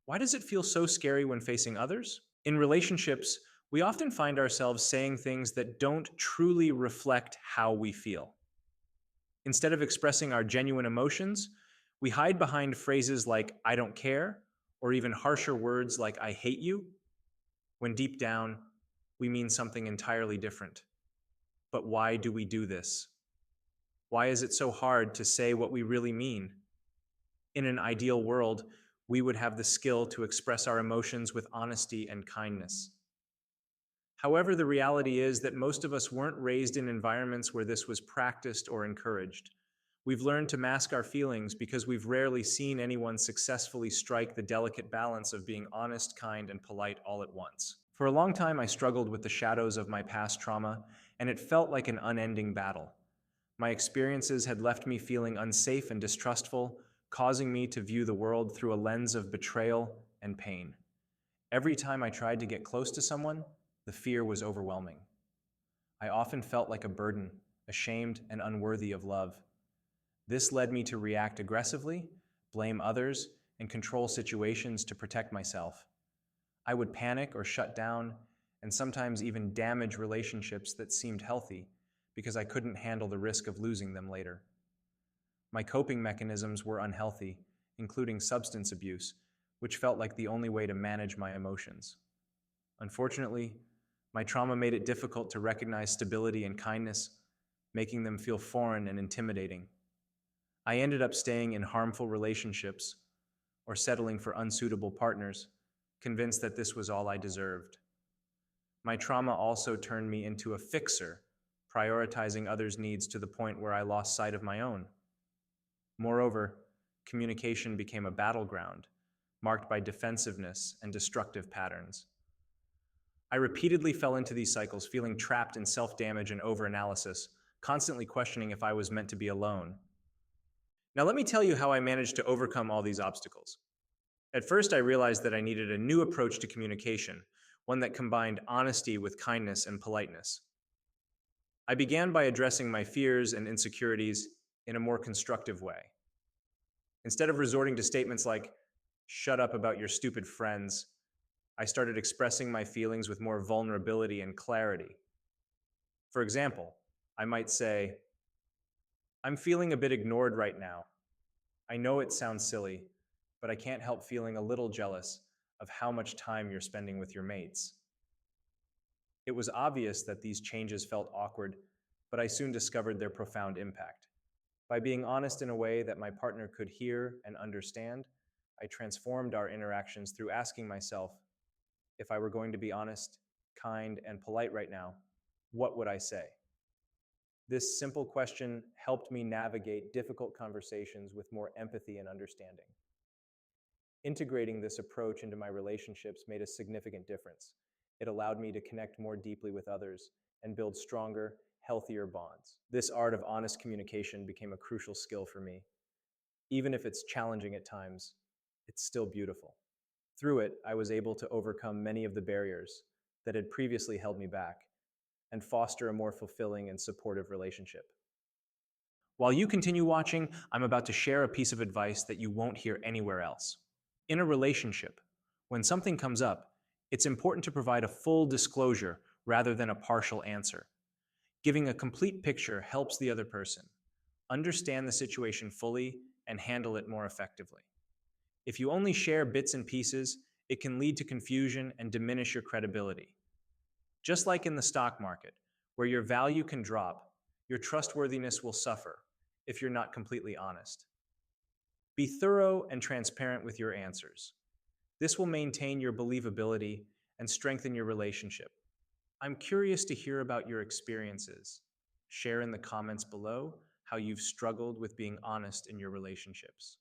Why does it feel so scary when facing others? In relationships, we often find ourselves saying things that don't truly reflect how we feel. Instead of expressing our genuine emotions, we hide behind phrases like, I don't care, or even harsher words like, I hate you, when deep down, we mean something entirely different. But why do we do this? Why is it so hard to say what we really mean? In an ideal world, we would have the skill to express our emotions with honesty and kindness. However, the reality is that most of us weren't raised in environments where this was practiced or encouraged. We've learned to mask our feelings because we've rarely seen anyone successfully strike the delicate balance of being honest, kind, and polite all at once. For a long time, I struggled with the shadows of my past trauma, and it felt like an unending battle. My experiences had left me feeling unsafe and distrustful, causing me to view the world through a lens of betrayal and pain. Every time I tried to get close to someone, the fear was overwhelming. I often felt like a burden, ashamed and unworthy of love. This led me to react aggressively, blame others, and control situations to protect myself. I would panic or shut down, and sometimes even damage relationships that seemed healthy because I couldn't handle the risk of losing them later. My coping mechanisms were unhealthy, including substance abuse, which felt like the only way to manage my emotions. Unfortunately, my trauma made it difficult to recognize stability and kindness, making them feel foreign and intimidating. I ended up staying in harmful relationships or settling for unsuitable partners, convinced that this was all I deserved. My trauma also turned me into a fixer, prioritizing others' needs to the point where I lost sight of my own. Moreover, communication became a battleground, marked by defensiveness and destructive patterns. I repeatedly fell into these cycles, feeling trapped in self damage and overanalysis, constantly questioning if I was meant to be alone. Now, let me tell you how I managed to overcome all these obstacles. At first, I realized that I needed a new approach to communication, one that combined honesty with kindness and politeness. I began by addressing my fears and insecurities in a more constructive way. Instead of resorting to statements like, shut up about your stupid friends, I started expressing my feelings with more vulnerability and clarity. For example, I might say, I'm feeling a bit ignored right now. I know it sounds silly, but I can't help feeling a little jealous of how much time you're spending with your mates. It was obvious that these changes felt awkward, but I soon discovered their profound impact. By being honest in a way that my partner could hear and understand, I transformed our interactions through asking myself, if I were going to be honest, kind, and polite right now, what would I say? This simple question helped me navigate difficult conversations with more empathy and understanding. Integrating this approach into my relationships made a significant difference. It allowed me to connect more deeply with others and build stronger, healthier bonds. This art of honest communication became a crucial skill for me. Even if it's challenging at times, it's still beautiful. Through it, I was able to overcome many of the barriers that had previously held me back and foster a more fulfilling and supportive relationship. While you continue watching, I'm about to share a piece of advice that you won't hear anywhere else. In a relationship, when something comes up, it's important to provide a full disclosure rather than a partial answer. Giving a complete picture helps the other person understand the situation fully and handle it more effectively. If you only share bits and pieces, it can lead to confusion and diminish your credibility. Just like in the stock market, where your value can drop, your trustworthiness will suffer if you're not completely honest. Be thorough and transparent with your answers. This will maintain your believability and strengthen your relationship. I'm curious to hear about your experiences. Share in the comments below how you've struggled with being honest in your relationships.